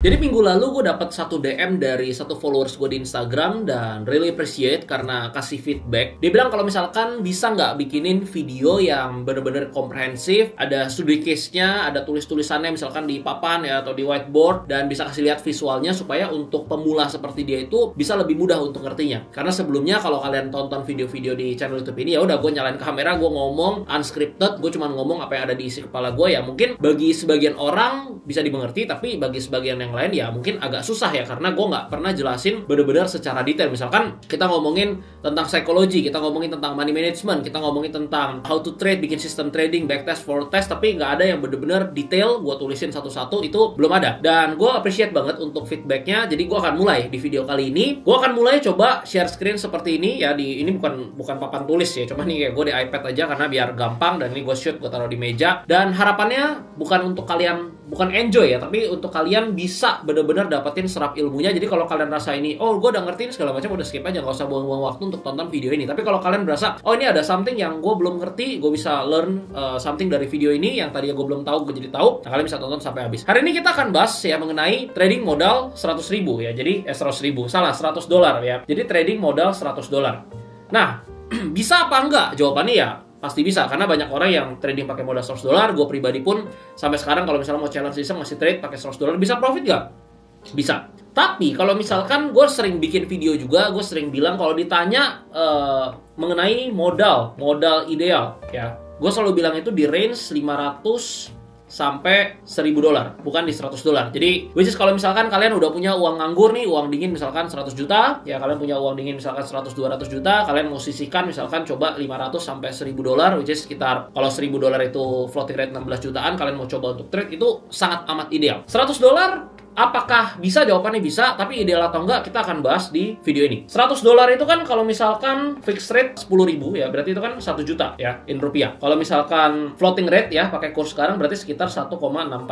Jadi minggu lalu gue dapat satu DM dari satu followers gue di Instagram dan really appreciate karena kasih feedback. Dia bilang kalau misalkan bisa nggak bikinin video yang bener-bener komprehensif, ada studi case-nya, ada tulis-tulisannya misalkan di papan ya atau di whiteboard, dan bisa kasih lihat visualnya supaya untuk pemula seperti dia itu bisa lebih mudah untuk ngertinya. Karena sebelumnya kalau kalian tonton video-video di channel YouTube ini, ya udah gue nyalain kamera, gue ngomong unscripted, gue cuma ngomong apa yang ada di isi kepala gue. Ya mungkin bagi sebagian orang bisa dimengerti, tapi bagi sebagian yang lain ya mungkin agak susah ya, karena gue nggak pernah jelasin benar-benar secara detail. Misalkan kita ngomongin tentang psikologi, kita ngomongin tentang money management, kita ngomongin tentang how to trade, bikin sistem trading, backtest, forward test, tapi nggak ada yang benar-benar detail gue tulisin satu-satu, itu belum ada. Dan gue appreciate banget untuk feedbacknya. Jadi gue akan mulai di video kali ini, gue akan mulai coba share screen seperti ini ya. Ini bukan papan tulis ya, cuma nih kayak gue di iPad aja karena biar gampang, dan ini gue shoot, gue taruh di meja. Dan harapannya bukan untuk kalian, bukan enjoy ya, tapi untuk kalian bisa bener-bener dapetin serap ilmunya. Jadi kalau kalian rasa ini, oh gue udah ngertiin segala macam, udah skip aja, gak usah buang-buang waktu untuk tonton video ini. Tapi kalau kalian berasa, oh ini ada something yang gue belum ngerti, gue bisa learn something dari video ini yang tadinya gue belum tahu, gue jadi tahu, nah kalian bisa tonton sampai habis. Hari ini kita akan bahas ya mengenai trading modal 100.000 ya. Jadi 100.000, salah, $100 ya. Jadi trading modal $100. Nah, bisa apa enggak? Jawabannya ya pasti bisa, karena banyak orang yang trading pakai modal $100. Gue pribadi pun sampai sekarang kalau misalnya mau challenge iseng masih trade pakai $100, bisa profit gak? Bisa. Tapi kalau misalkan gue sering bikin video juga, gue sering bilang kalau ditanya mengenai modal ideal ya, gue selalu bilang itu di range 500 sampai $1.000, bukan di $100. Jadi which is kalau misalkan kalian udah punya uang nganggur nih, uang dingin misalkan 100 juta ya, kalian punya uang dingin misalkan 100-200 juta, kalian mau sisihkan misalkan coba 500 sampai $1.000, which is sekitar, kalau $1.000 itu floating rate 16 jutaan, kalian mau coba untuk trade, itu sangat amat ideal. $100 apakah bisa? Jawabannya bisa, tapi ideal atau enggak kita akan bahas di video ini. $100 itu kan kalau misalkan fixed rate 10.000 ya, berarti itu kan 1 juta ya in rupiah. Kalau misalkan floating rate ya pakai kurs sekarang berarti sekitar 1,64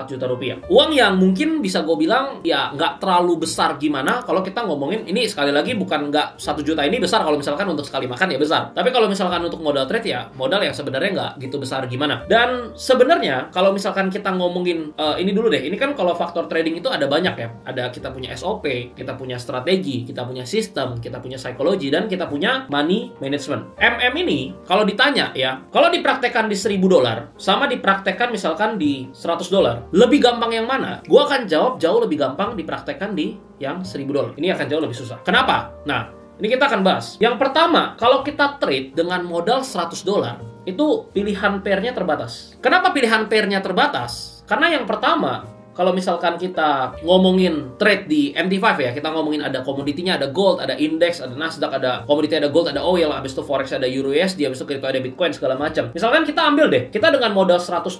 juta rupiah. Uang yang mungkin bisa gue bilang ya nggak terlalu besar gimana kalau kita ngomongin ini, sekali lagi bukan nggak 1 juta ini besar, kalau misalkan untuk sekali makan ya besar. Tapi kalau misalkan untuk modal trade ya modal yang sebenarnya nggak gitu besar gimana. Dan sebenarnya kalau misalkan kita ngomongin ini dulu deh, ini kan kalau faktor trading itu ada banyak ya. Ada, kita punya SOP, kita punya strategi, kita punya sistem, kita punya psikologi, dan kita punya money management. ini kalau ditanya ya, kalau dipraktekkan di $1.000 sama dipraktekkan misalkan di $100, lebih gampang yang mana? Gua akan jawab jauh lebih gampang dipraktekkan di yang $1.000. Ini akan jauh lebih susah. Kenapa? Nah, ini kita akan bahas. Yang pertama, kalau kita trade dengan modal $100, itu pilihan pairnya terbatas. Kenapa pilihan pairnya terbatas? Karena yang pertama, kalau misalkan kita ngomongin trade di MT5 ya, kita ngomongin ada komoditinya, ada gold, ada index, ada Nasdaq, ada komoditi, ada gold, ada oil, habis itu forex, ada euro USD, habis itu crypto, ada bitcoin, segala macam. Misalkan kita ambil deh, kita dengan modal $100,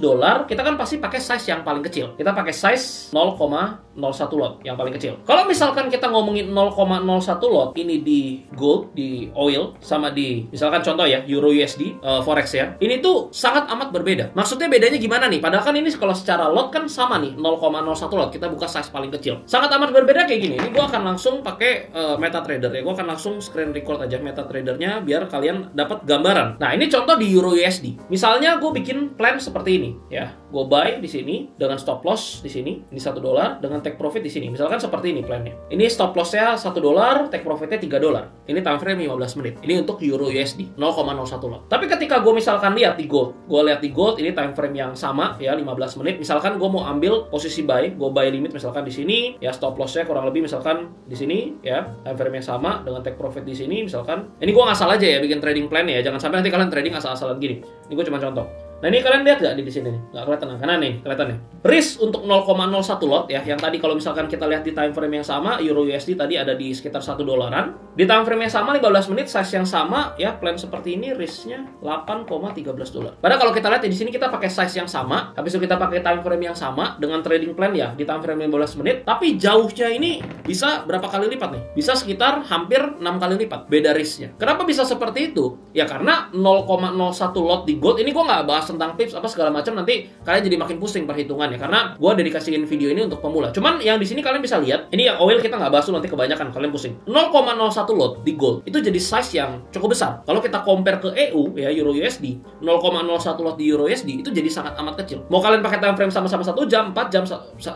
kita kan pasti pakai size yang paling kecil. Kita pakai size 0,01 lot yang paling kecil. Kalau misalkan kita ngomongin 0,01 lot ini di gold, di oil, sama di misalkan contoh ya euro USD, forex ya, ini tuh sangat amat berbeda. Maksudnya bedanya gimana nih? Padahal kan ini kalau secara lot kan sama nih, 0,01 lot, kita buka size paling kecil. Sangat amat berbeda kayak gini. Ini gue akan langsung pakai MetaTrader ya. Gue akan langsung screen record aja MetaTradernya biar kalian dapat gambaran. Nah, ini contoh di euro USD. Misalnya gue bikin plan seperti ini ya. Gue buy di sini dengan stop loss di sini, ini $1, dengan take profit di sini. Misalkan seperti ini plannya. Ini stop lossnya $1, take profitnya $3. Ini time frame 15 menit. Ini untuk euro USD 0,01 lot. Tapi ketika gue misalkan lihat di gold, ini time frame yang sama ya, 15 menit. Misalkan gue mau ambil posisi buy, gue buy limit misalkan di sini ya, stop lossnya kurang lebih misalkan di sini ya, time frame yang sama dengan take profit di sini misalkan. Ini gue ngasal aja ya bikin trading plan ya, jangan sampai nanti kalian trading asal-asalan gini. Ini gue cuma contoh. Nah, ini kalian lihat nggak di sini nih? Nggak kelihatan, karena nih kelihatan nih. Risk untuk 0,01 lot ya, yang tadi kalau misalkan kita lihat di time frame yang sama, euro USD tadi ada di sekitar $1. Di time frame yang sama 15 menit, size yang sama ya, plan seperti ini, risknya $8,13. Padahal kalau kita lihat di sini kita pakai size yang sama, habis itu kita pakai time frame yang sama dengan trading plan ya di time frame 15 menit, tapi jauhnya ini bisa berapa kali lipat nih? Bisa sekitar hampir 6 kali lipat beda risknya. Kenapa bisa seperti itu? Ya karena 0,01 lot di gold, ini gue nggak bahas bahas tentang tips apa segala macam, nanti kalian jadi makin pusing perhitungannya, karena gue dedikasiin video ini untuk pemula. Cuman yang di sini kalian bisa lihat, ini yang oil kita nggak bahas nanti kebanyakan kalian pusing. 0,01 lot di gold itu jadi size yang cukup besar. Kalau kita compare ke EU ya, Euro USD, 0,01 lot di Euro USD itu jadi sangat amat kecil. Mau kalian pakai time frame sama-sama 1 jam, 4 jam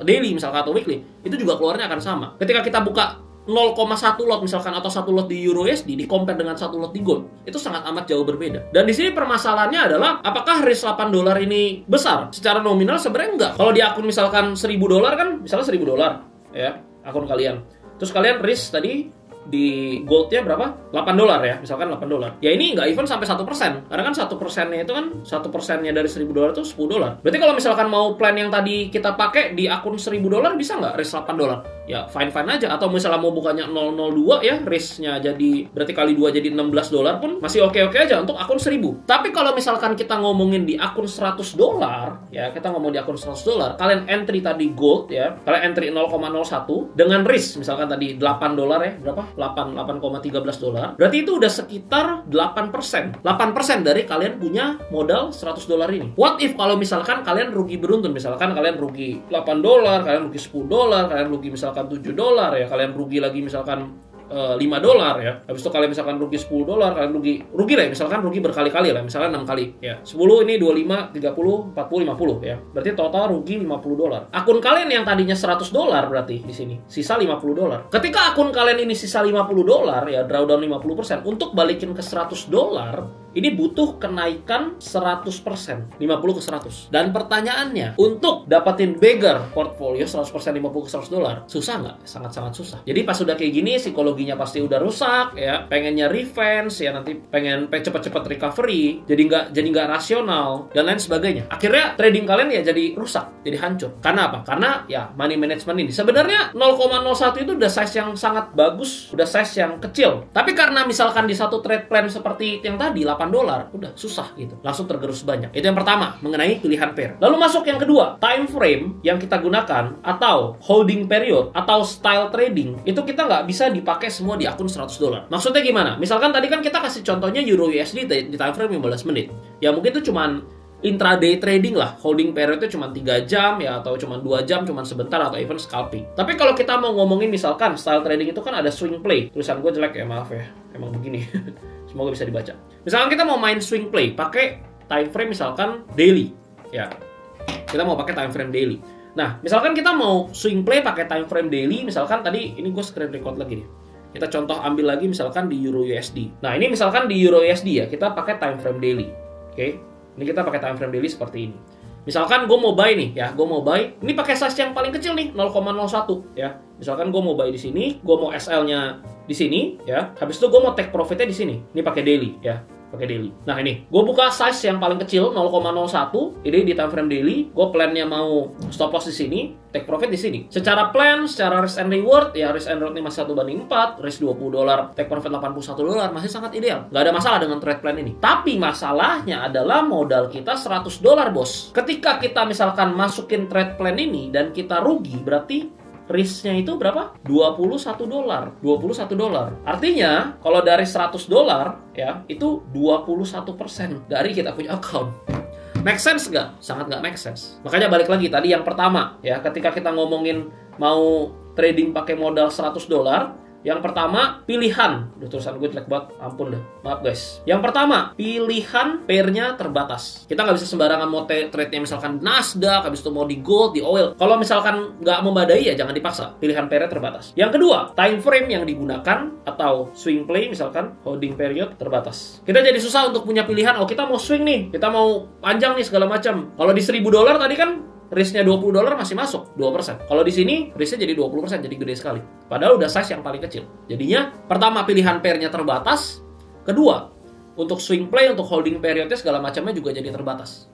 daily misalkan atau weekly, itu juga keluarnya akan sama. Ketika kita buka 0,1 lot misalkan atau 1 lot di Euro USD di compare dengan 1 lot di gold, itu sangat amat jauh berbeda. Dan di sini permasalahannya adalah apakah risk 8 dolar ini besar? Secara nominal sebenarnya enggak. Kalau di akun misalkan 1000 dolar kan, misalnya 1000 dolar ya, akun kalian. Terus kalian risk tadi di goldnya berapa? 8 dolar ya, misalkan 8 dolar. Ya ini nggak even sampai 1%. Karena kan 1%-nya itu kan 1%-nya dari 1000 dolar itu 10 dolar. Berarti kalau misalkan mau plan yang tadi kita pakai di akun 1000 dolar bisa nggak risk 8 dolar? Ya fine-fine aja. Atau misalnya mau bukanya 002 ya, risknya jadi berarti kali 2 jadi 16 dolar pun masih oke-oke aja untuk akun 1000. Tapi kalau misalkan kita ngomongin di akun 100 dolar ya, kita ngomong di akun 100 dolar, kalian entry tadi gold ya, kalian entry 0,01 dengan risk misalkan tadi 8 dolar ya, berapa? 8,13 dolar. Berarti itu udah sekitar 8%. 8% dari kalian punya modal 100 dolar ini. What if kalau misalkan kalian rugi beruntun? Misalkan kalian rugi 8 dolar, kalian rugi 10 dolar, kalian rugi misalkan 7 dolar ya, kalian rugi lagi misalkan 5 dolar ya. Habis itu kalian misalkan rugi 10 dolar, kalian rugi lah ya, misalkan rugi berkali-kali lah, misalkan 6 kali ya. 10 ini 25, 30, 40, 50 ya. Berarti total rugi 50 dolar. Akun kalian yang tadinya 100 dolar berarti di sini sisa 50 dolar. Ketika akun kalian ini sisa 50 dolar ya, drawdown 50%, untuk balikin ke 100 dolar ini butuh kenaikan 100%, 50 ke 100. Dan pertanyaannya, untuk dapatin bigger portfolio 100%, 50 ke 100 dolar, susah nggak? Sangat-sangat susah. Jadi pas udah kayak gini, psikologinya pasti udah rusak ya, pengennya revenge ya, nanti pengen cepet-cepet recovery, jadi nggak rasional dan lain sebagainya. Akhirnya trading kalian ya jadi rusak, jadi hancur. Karena apa? Karena ya money management ini. Sebenarnya 0,01 itu udah size yang sangat bagus, udah size yang kecil. Tapi karena misalkan di satu trade plan seperti yang tadi 8 dolar, udah susah gitu, langsung tergerus banyak. Itu yang pertama, mengenai pilihan pair. Lalu masuk yang kedua, time frame yang kita gunakan atau holding period atau style trading, itu kita nggak bisa dipakai semua di akun 100 dolar. Maksudnya gimana? Misalkan tadi kan kita kasih contohnya Euro USD di time frame 15 menit. Ya mungkin itu cuman intraday trading lah, holding period itu cuma 3 jam ya, atau cuma 2 jam, cuma sebentar, atau even scalping. Tapi kalau kita mau ngomongin misalkan style trading itu kan ada swing play. Tulisan gue jelek ya, maaf ya, emang begini. Semoga bisa dibaca. Misalkan kita mau main swing play pakai time frame misalkan daily ya, kita mau pakai time frame daily. Nah misalkan kita mau swing play pakai time frame daily, misalkan tadi ini gue screen record lagi nih, kita contoh ambil lagi misalkan di Euro USD. Nah ini misalkan di Euro USD ya, kita pakai time frame daily. Oke, ini kita pakai time frame daily seperti ini. Misalkan gue mau buy nih ya, gue mau buy ini pakai size yang paling kecil nih, 0,01 ya. Misalkan gue mau buy di sini, gue mau SL-nya di sini ya. Habis itu gue mau take profit-nya di sini. Ini pakai daily ya, pakai daily. Nah ini, gue buka size yang paling kecil 0,01. Ini di time frame daily. Gue plan-nya mau stop loss di sini, take profit di sini. Secara plan, secara risk and reward ya, risk and reward ini masih 1/4, risk 20 dolar, take profit 81 dolar, masih sangat ideal. Nggak ada masalah dengan trade plan ini. Tapi masalahnya adalah modal kita 100 dolar bos. Ketika kita misalkan masukin trade plan ini dan kita rugi, berarti risknya itu berapa? 21 dolar. 21 dolar. Artinya, kalau dari 100 dolar, ya, itu 21% dari kita punya account. Make sense nggak? Sangat nggak make sense. Makanya balik lagi tadi yang pertama, ya, ketika kita ngomongin mau trading pakai modal 100 dolar, yang pertama, pilihan. Udah tulisan gue jelek banget, ampun dah. Maaf guys. Yang pertama, pilihan pairnya terbatas. Kita nggak bisa sembarangan mau trade-nya misalkan Nasdaq, habis itu mau di gold, di oil. Kalau misalkan nggak memadai ya jangan dipaksa. Pilihan pairnya terbatas. Yang kedua, time frame yang digunakan atau swing play misalkan holding period terbatas. Kita jadi susah untuk punya pilihan. Oh kita mau swing nih, kita mau panjang nih segala macam. Kalau di 1000 dolar tadi kan risknya 20 dolar masih masuk 2%. Kalau di sini risknya jadi 20%, jadi gede sekali. Padahal udah size yang paling kecil. Jadinya pertama pilihan pairnya terbatas, kedua untuk swing play, untuk holding periodnya segala macamnya juga jadi terbatas.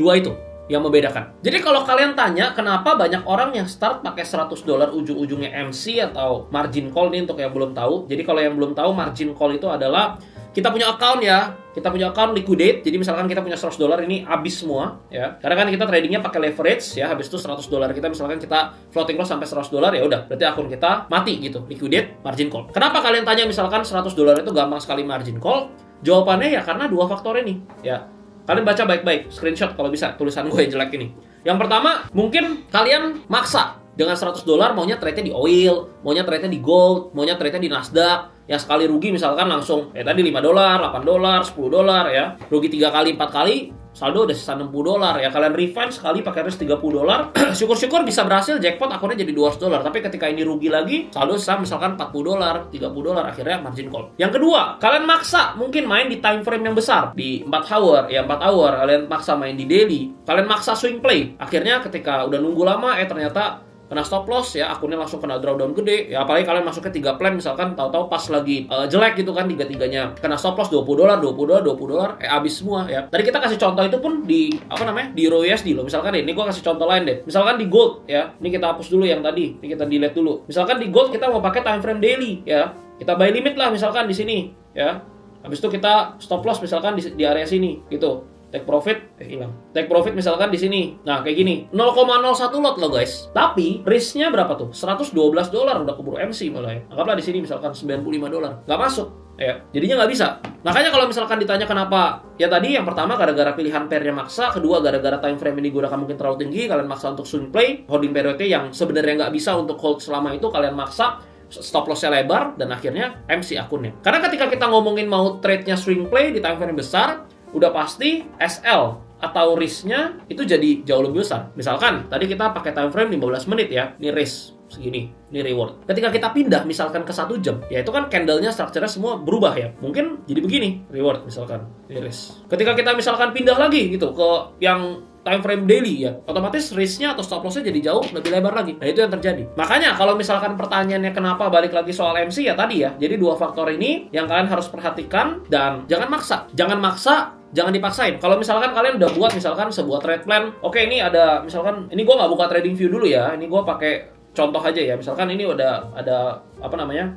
Dua itu yang membedakan. Jadi kalau kalian tanya kenapa banyak orang yang start pakai 100 dolar ujung-ujungnya MC atau margin call nih, untuk yang belum tahu. Jadi kalau yang belum tahu, margin call itu adalah kita punya account ya, kita punya account liquidate. Jadi misalkan kita punya 100 dolar ini habis semua ya. Karena kan kita tradingnya pakai leverage ya, habis itu 100 dolar kita misalkan kita floating loss sampai 100 dolar ya udah, berarti akun kita mati gitu. Liquidate, margin call. Kenapa kalian tanya misalkan 100 dolar itu gampang sekali margin call? Jawabannya ya karena dua faktor ini ya. Kalian baca baik-baik, screenshot kalau bisa tulisan gue yang jelek ini. Yang pertama, mungkin kalian maksa dengan $100 maunya trade-nya di oil, maunya trade-nya di gold, maunya trade-nya di Nasdaq. Yang sekali rugi misalkan langsung tadi $5, $8, $10 ya. Rugi 3 kali, 4 kali, saldo udah sisa $60 ya. Kalian refund sekali pakai risk $30. Syukur-syukur bisa berhasil jackpot, akunnya jadi $200. Tapi ketika ini rugi lagi, saldo sisa misalkan $40, $30, akhirnya margin call. Yang kedua, kalian maksa mungkin main di time frame yang besar, di 4 hour, ya 4 hour. Kalian maksa main di daily, kalian maksa swing play. Akhirnya ketika udah nunggu lama, ternyata kena stop loss ya, akunnya langsung kena drawdown gede ya. Apalagi kalian masuk ke 3 plan misalkan, tahu-tahu pas lagi jelek gitu kan, tiga-tiganya kena stop loss $20, habis semua ya. Tadi kita kasih contoh itu pun di di Euro USD loh. Misalkan ini gua kasih contoh lain deh. Misalkan di gold ya. Ini kita hapus dulu yang tadi. Ini kita delete dulu. Misalkan di gold kita mau pakai time frame daily ya. Kita buy limit lah misalkan di sini ya. Habis itu kita stop loss misalkan di area sini gitu. Take profit, hilang. Take profit misalkan di sini. Nah, kayak gini. 0,01 lot loh guys. Tapi risknya berapa tuh? $112 udah keburu MC malah ya. Anggaplah di sini misalkan $95. Nggak masuk ya. Jadinya nggak bisa. Makanya kalau misalkan ditanya kenapa, ya tadi yang pertama gara-gara pilihan pairnya maksa, kedua gara-gara time frame ini digunakan mungkin terlalu tinggi, kalian maksa untuk swing play, holding periodnya yang sebenarnya nggak bisa untuk hold selama itu kalian maksa, stop loss-nya lebar, dan akhirnya MC akunnya. Karena ketika kita ngomongin mau trade-nya swing play di time frame besar, udah pasti SL atau risk-nya itu jadi jauh lebih besar. Misalkan tadi kita pakai time frame 15 menit ya, ini risk segini, ini reward. Ketika kita pindah misalkan ke 1 jam, ya itu kan candle-nya structure-nya semua berubah ya. Mungkin jadi begini, reward misalkan, ini risk. Ketika kita misalkan pindah lagi gitu ke yang time frame daily ya, otomatis risk-nya atau stop loss-nya jadi jauh lebih lebar lagi. Nah, itu yang terjadi. Makanya kalau misalkan pertanyaannya kenapa balik lagi soal MC ya tadi ya. Jadi 2 faktor ini yang kalian harus perhatikan, dan jangan maksa. Jangan maksa, jangan dipaksain. Kalau misalkan kalian udah buat misalkan sebuah trade plan, oke ini ada misalkan, ini gue nggak buka trading view dulu ya, ini gue pakai contoh aja ya. Misalkan ini udah ada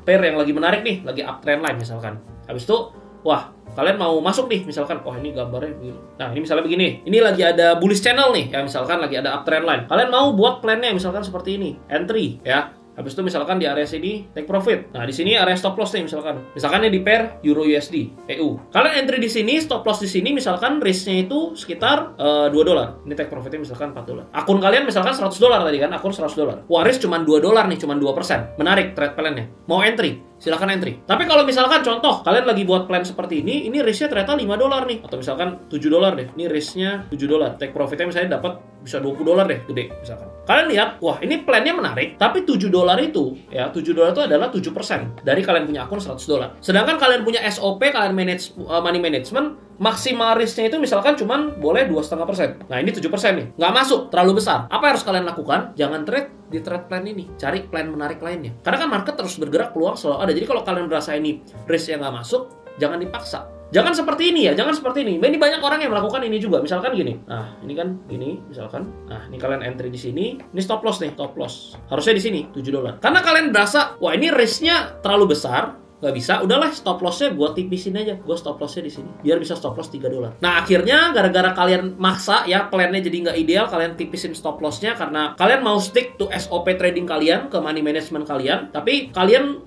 pair yang lagi menarik nih, lagi uptrend line misalkan. Habis itu, wah kalian mau masuk nih misalkan, oh ini gambarnya begini. Nah ini misalnya begini, ini lagi ada bullish channel nih ya, misalkan lagi ada uptrend line. Kalian mau buat plannya misalkan seperti ini, entry ya. Habis itu misalkan di area sini take profit. Nah, di sini area stop loss nih misalkan. Misalkan ini di pair Euro USD EU. Kalian entry di sini, stop loss di sini misalkan risk-nya itu sekitar $2. Ini take profitnya misalkan $4. Akun kalian misalkan $100 tadi kan, akun $100. Wah, risk cuma $2 nih, cuma 2%. Menarik trade plan-nya. Mau entry? Silahkan entry. Tapi kalau misalkan contoh kalian lagi buat plan seperti ini risknya ternyata $5 nih, atau misalkan $7 deh. Ini risknya $7. Take profitnya misalnya dapat bisa $20 deh, gede misalkan. Kalian lihat, wah ini plannya menarik, tapi $7 itu ya, $7 itu adalah 7% dari kalian punya akun $100. Sedangkan kalian punya SOP, kalian manage money management, maksimal risknya itu misalkan cuman boleh 2,5%. Nah ini 7% nih, nggak masuk, terlalu besar. Apa yang harus kalian lakukan? Jangan trade di trade plan ini, cari plan menarik lainnya. Karena kan market terus bergerak, peluang selalu ada. Jadi kalau kalian merasa ini risk yang nggak masuk, jangan dipaksa. Jangan seperti ini ya, jangan seperti ini. Ini banyak orang yang melakukan ini juga. Misalkan gini. Nah, ini kan gini, misalkan. Nah, ini kalian entry di sini. Ini stop loss nih, stop loss. Harusnya di sini $7. Karena kalian berasa, wah ini risknya terlalu besar, nggak bisa, udahlah stop loss-nya gue tipisin aja, gue stop loss-nya di sini biar bisa stop loss $3. Nah akhirnya gara-gara kalian maksa ya, plan-nya jadi nggak ideal, kalian tipisin stop loss-nya karena kalian mau stick to SOP trading kalian, ke money management kalian, tapi kalian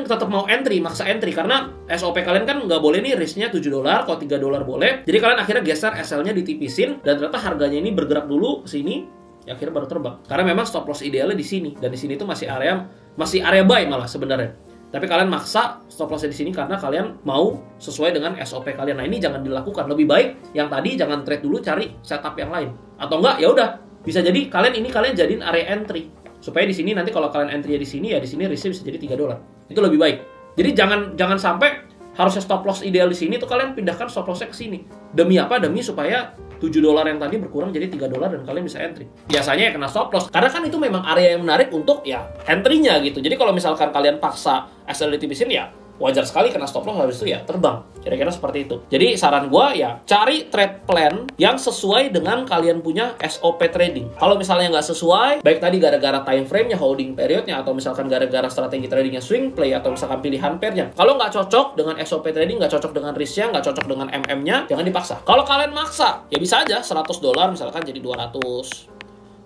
tetap mau entry, maksa entry karena SOP kalian kan nggak boleh nih, risk-nya $7, kalau $3 boleh. Jadi kalian akhirnya geser SL-nya ditipisin, dan ternyata harganya ini bergerak dulu ke sini, ya akhirnya baru terbang. Karena memang stop loss idealnya di sini, dan di sini tuh masih area buy malah sebenarnya. Tapi kalian maksa stop loss di sini karena kalian mau sesuai dengan SOP kalian. Nah, ini jangan dilakukan. Lebih baik yang tadi jangan trade dulu, cari setup yang lain. Atau enggak, ya udah, bisa jadi kalian jadiin area entry. Supaya di sini nanti kalau kalian entry di sini, ya di sini risk bisa jadi $3. Itu lebih baik. Jadi jangan sampai harusnya stop loss ideal di sini tuh kalian pindahkan stop loss-nya ke sini. Demi apa? Demi supaya $7 yang tadi berkurang jadi $3 dan kalian bisa entry. Biasanya ya kena stop loss. Karena kan itu memang area yang menarik untuk ya entry-nya gitu. Jadi kalau misalkan kalian paksa SL ditipisin, ya wajar sekali kena stop loss, habis itu ya terbang. Kira-kira seperti itu. Jadi saran gue ya cari trade plan yang sesuai dengan kalian punya SOP trading. Kalau misalnya nggak sesuai, baik tadi gara-gara time frame-nya, holding period-nya, atau misalkan gara-gara strategi tradingnya swing play, atau misalkan pilihan pair-nya. Kalau nggak cocok dengan SOP trading, nggak cocok dengan risk-nya, nggak cocok dengan MM-nya, jangan dipaksa. Kalau kalian maksa, ya bisa aja $100 misalkan jadi 200.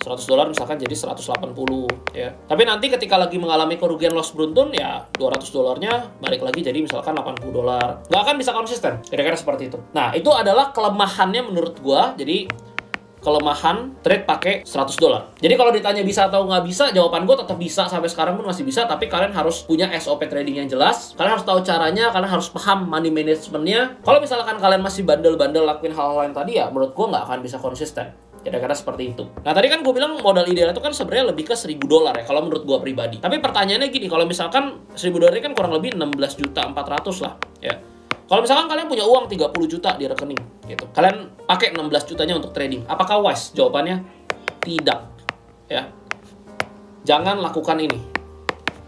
$100 misalkan jadi 180 ya. Tapi nanti ketika lagi mengalami kerugian loss beruntun ya $200-nya balik lagi jadi misalkan $80. Nggak akan bisa konsisten. Kira-kira seperti itu. Nah, itu adalah kelemahannya menurut gua. Jadi kelemahan trade pakai $100. Jadi kalau ditanya bisa atau nggak bisa, jawaban gue tetap bisa, sampai sekarang pun masih bisa, tapi kalian harus punya SOP trading yang jelas, kalian harus tahu caranya, kalian harus paham money managementnya. Kalau misalkan kalian masih bandel-bandel lakuin hal-hal lain tadi ya, menurut gue nggak akan bisa konsisten. Kira-kira seperti itu. Nah, tadi kan gue bilang modal ideal itu kan sebenarnya lebih ke $1.000 ya, kalau menurut gue pribadi. Tapi pertanyaannya gini, kalau misalkan $1.000 kan kurang lebih 16.400.000 lah, ya. Kalau misalkan kalian punya uang 30 juta di rekening, gitu. Kalian pakai 16 jutanya untuk trading. Apakah wise? Jawabannya tidak. Ya. Jangan lakukan ini.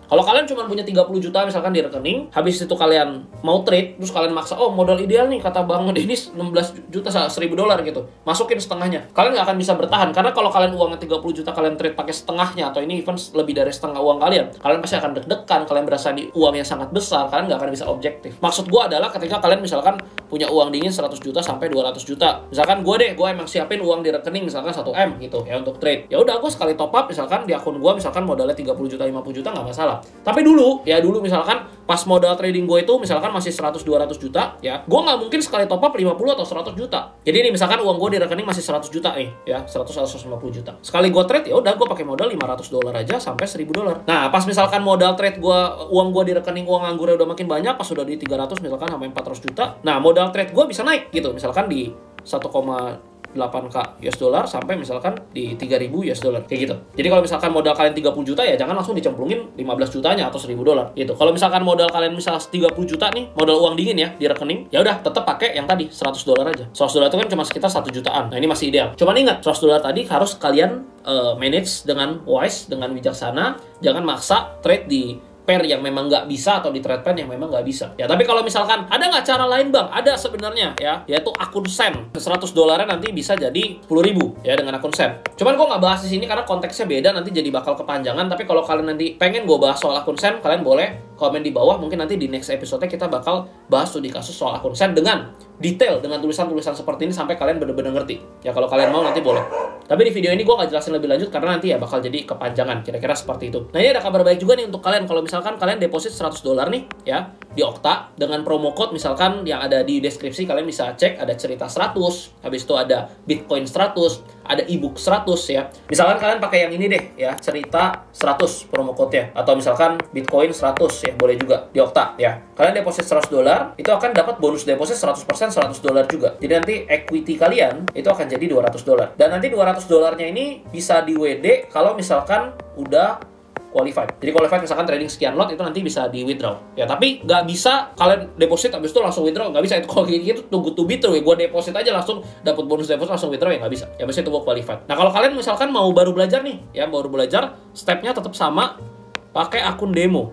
Kalau kalian cuma punya 30 juta misalkan di rekening, habis itu kalian mau trade, terus kalian maksa, oh modal ideal nih kata Bang Dennis 16 juta $1.000 gitu. Masukin setengahnya. Kalian nggak akan bisa bertahan, karena kalau kalian uangnya 30 juta kalian trade pakai setengahnya, atau ini even lebih dari setengah uang kalian pasti akan deg-degan, kalian berasa di uang yang sangat besar, kalian nggak akan bisa objektif. Maksud gue adalah ketika kalian misalkan punya uang dingin 100 juta sampai 200 juta. Misalkan gue emang siapin uang di rekening misalkan 1M gitu ya untuk trade. Ya udah gue sekali top up misalkan di akun gue misalkan modalnya 30 juta 50 juta nggak masalah. Tapi dulu misalkan pas modal trading gue itu misalkan masih 100-200 juta ya, gue nggak mungkin sekali top up 50 atau 100 juta. Jadi ini misalkan uang gue di rekening masih 100 juta nih ya, 100-150 juta. Sekali gue trade ya udah gue pakai modal $500 aja sampai $1.000. Nah, pas misalkan modal trade gue, uang gue di rekening uang anggurnya udah makin banyak, pas udah di 300 misalkan sampai 400 juta. Nah, modal trade gue bisa naik gitu. Misalkan di 1,8k US dollar sampai misalkan di 3.000 US dollar kayak gitu. Jadi kalau misalkan modal kalian 30 juta ya jangan langsung dicemplungin 15 jutanya atau $1.000 gitu. Kalau misalkan modal kalian misal 30 juta nih, modal uang dingin ya di rekening, ya udah tetap pakai yang tadi $100 aja. $100 itu kan cuma sekitar 1 jutaan. Nah, ini masih ideal. Cuman ingat, $100 tadi harus kalian manage dengan wise, dengan bijaksana. Jangan maksa trade di pair yang memang nggak bisa atau di trade pen yang memang nggak bisa. Ya, tapi kalau misalkan ada nggak cara lain Bang? Ada sebenarnya ya, yaitu akun SEN. $100 nanti bisa jadi 10.000 ya dengan akun SEN. Cuman gue nggak bahas di sini karena konteksnya beda, nanti jadi bakal kepanjangan. Tapi kalau kalian nanti pengen gue bahas soal akun SEN, kalian boleh komen di bawah. Mungkin nanti di next episode kita bakal bahas studi kasus soal akun SEN dengan detail, dengan tulisan-tulisan seperti ini sampai kalian benar-benar ngerti. Ya kalau kalian mau nanti boleh. Tapi di video ini gue nggak jelasin lebih lanjut karena nanti ya bakal jadi kepanjangan. Kira-kira seperti itu. Nah, ini ada kabar baik juga nih untuk kalian. Kalau misalkan kalian deposit $100 nih ya di Okta dengan promo code misalkan yang ada di deskripsi, kalian bisa cek ada cerita 100, habis itu ada Bitcoin 100, ada ebook 100 ya. Misalkan kalian pakai yang ini deh ya, cerita 100 promo code-nya, atau misalkan Bitcoin 100 ya, boleh juga di Okta ya. Kalian deposit $100 itu akan dapat bonus deposit 100% $100 juga. Jadi nanti equity kalian itu akan jadi $200. Dan nanti $200-nya ini bisa di WD kalau misalkan udah qualified. Jadi qualified misalkan trading sekian lot itu nanti bisa di withdraw. Ya, tapi nggak bisa kalian deposit habis itu langsung withdraw, nggak bisa. Itu kalau gitu tunggu to be true ya. Gue deposit aja langsung dapat bonus deposit langsung withdraw ya nggak bisa. Ya mesti tunggu qualified. Nah, kalau kalian misalkan mau baru belajar nih, ya baru belajar, stepnya tetap sama, pakai akun demo.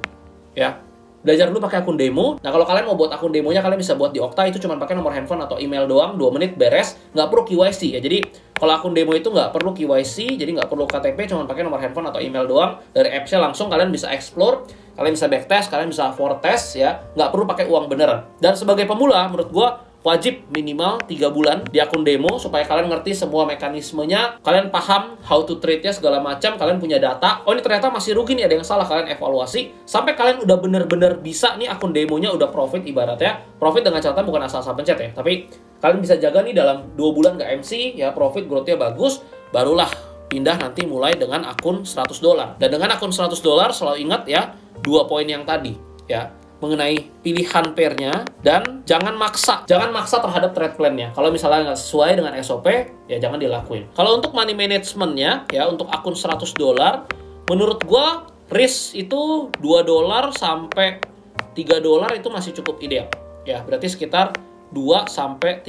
Ya. Belajar dulu pakai akun demo. Nah, kalau kalian mau buat akun demonya, kalian bisa buat di Okta. Itu cuma pakai nomor handphone atau email doang, 2 menit beres, nggak perlu KYC ya. Jadi kalau akun demo itu nggak perlu KYC, jadi nggak perlu KTP, cuma pakai nomor handphone atau email doang. Dari apps-nya langsung kalian bisa explore, kalian bisa backtest, kalian bisa foretest ya. Nggak perlu pakai uang beneran. Dan sebagai pemula, menurut gua wajib minimal 3 bulan di akun demo supaya kalian ngerti semua mekanismenya, kalian paham how to trade-nya segala macam, kalian punya data. Oh, ini ternyata masih rugi nih, ada yang salah, kalian evaluasi sampai kalian udah bener-bener bisa nih akun demonya udah profit, ibaratnya profit dengan catatan bukan asal-asal pencet ya, tapi kalian bisa jaga nih dalam 2 bulan nggak MC ya, profit growth-nya bagus, barulah pindah nanti mulai dengan akun $100. Dan dengan akun $100 selalu ingat ya 2 poin yang tadi ya, mengenai pilihan pairnya, dan jangan maksa terhadap trade plan-nya. Kalau misalnya nggak sesuai dengan SOP, ya jangan dilakuin. Kalau untuk money management-nya, ya untuk akun $100, menurut gua risk itu $2 sampai $3 itu masih cukup ideal. Ya, berarti sekitar 2-3%.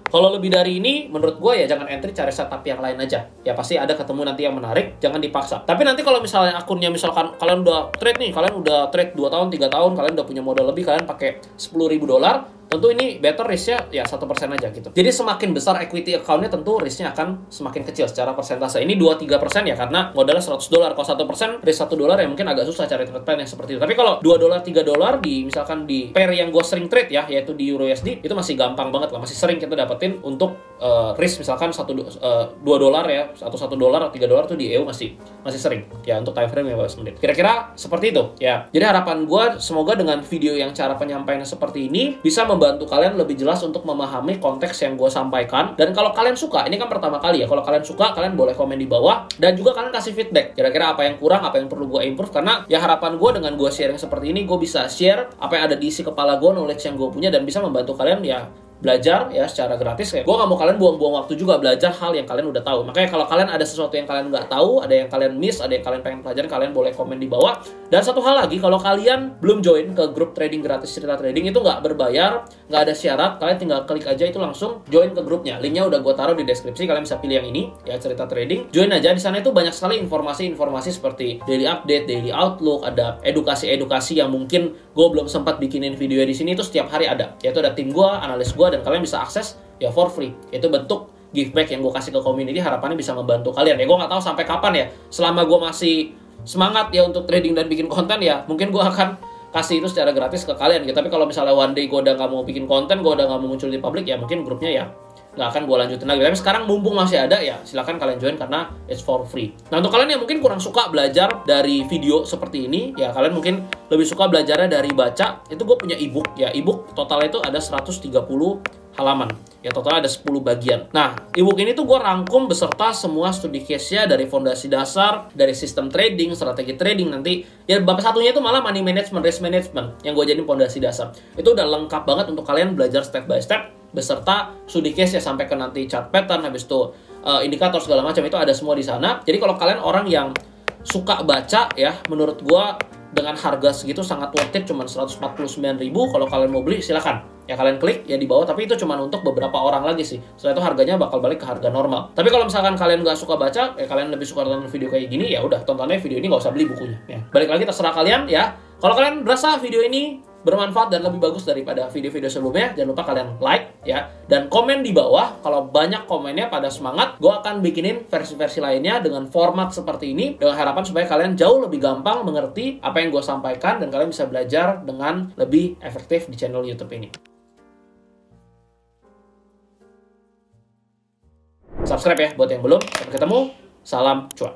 Kalau lebih dari ini, menurut gue ya jangan entry, cari setup yang lain aja. Ya pasti ada ketemu nanti yang menarik, jangan dipaksa. Tapi nanti kalau misalnya akunnya, misalkan kalian udah trade nih, kalian udah trade 2 tahun, 3 tahun, kalian udah punya modal lebih, kalian pakai $10.000, tentu ini better risk-nya ya 1% aja gitu. Jadi semakin besar equity account-nya, tentu risk-nya akan semakin kecil secara persentase. Ini 2-3% ya karena modalnya $100. Kalau 1% risk $1 ya mungkin agak susah cari trade plan yang seperti itu. Tapi kalau $2, $3 di misalkan di pair yang gue sering trade ya, yaitu di Euro USD, itu masih gampang banget lah, masih sering kita dapetin untuk risk misalkan $2 ya, atau $1 atau $3 tuh di EU masih sering ya untuk time frame 15 menit. Kira-kira seperti itu ya. Jadi harapan gue semoga dengan video yang cara penyampaiannya seperti ini bisa membantu kalian lebih jelas untuk memahami konteks yang gue sampaikan. Dan kalau kalian suka, ini kan pertama kali ya, kalau kalian suka kalian boleh komen di bawah dan juga kalian kasih feedback. Kira-kira apa yang kurang, apa yang perlu gue improve, karena ya harapan gue dengan gue sharing seperti ini, gue bisa share apa yang ada di isi kepala gue, knowledge yang gue punya, dan bisa membantu kalian ya belajar ya secara gratis. Kayak gue nggak mau kalian buang-buang waktu juga belajar hal yang kalian udah tahu. Makanya kalau kalian ada sesuatu yang kalian nggak tahu, ada yang kalian miss, ada yang kalian pengen pelajarin, kalian boleh komen di bawah. Dan satu hal lagi, kalau kalian belum join ke grup trading gratis Cerita Trading, itu nggak berbayar, nggak ada syarat, kalian tinggal klik aja itu langsung join ke grupnya. Linknya udah gue taruh di deskripsi, kalian bisa pilih yang ini ya, Cerita Trading. Join aja, di sana itu banyak sekali informasi-informasi seperti daily update, daily outlook, ada edukasi-edukasi yang mungkin gue belum sempat bikinin video di sini, itu setiap hari ada. Yaitu ada tim gue, analis gue, dan kalian bisa akses ya for free. Itu bentuk give back yang gue kasih ke community, harapannya bisa membantu kalian. Ya gue nggak tahu sampai kapan ya, selama gue masih semangat ya untuk trading dan bikin konten ya, mungkin gue akan kasih itu secara gratis ke kalian gitu. Tapi kalau misalnya one day gue udah nggak mau bikin konten, gue udah nggak mau muncul di publik, ya mungkin grupnya ya nggak akan gue lanjutin lagi. Tapi sekarang mumpung masih ada ya, silahkan kalian join karena it's for free. Nah, untuk kalian yang mungkin kurang suka belajar dari video seperti ini, ya kalian mungkin lebih suka belajarnya dari baca, itu gue punya ebook ya. Ebook totalnya itu ada 130 halaman ya, total ada 10 bagian. Nah, ebook ini tuh gue rangkum beserta semua studi case-nya, dari fondasi dasar, dari sistem trading, strategi trading, nanti ya bab satunya itu malah money management, risk management yang gue jadiin fondasi dasar. Itu udah lengkap banget untuk kalian belajar step by step beserta studi case ya, sampai ke nanti chart pattern, habis itu indikator segala macam, itu ada semua di sana. Jadi kalau kalian orang yang suka baca ya, menurut gue dengan harga segitu sangat worth it, cuman 149.000. Kalau kalian mau beli silakan ya, kalian klik ya di bawah, tapi itu cuma untuk beberapa orang lagi sih. Setelah itu harganya bakal balik ke harga normal. Tapi kalau misalkan kalian nggak suka baca, ya kalian lebih suka tonton video kayak gini, ya udah tontonnya video ini, nggak usah beli bukunya ya. Balik lagi terserah kalian ya. Kalau kalian berasa video ini bermanfaat dan lebih bagus daripada video-video sebelumnya, jangan lupa kalian like ya, dan komen di bawah. Kalau banyak komennya pada semangat, gue akan bikinin versi-versi lainnya dengan format seperti ini, dengan harapan supaya kalian jauh lebih gampang mengerti apa yang gue sampaikan dan kalian bisa belajar dengan lebih efektif di channel YouTube ini. Subscribe ya buat yang belum. Sampai ketemu, salam cuan.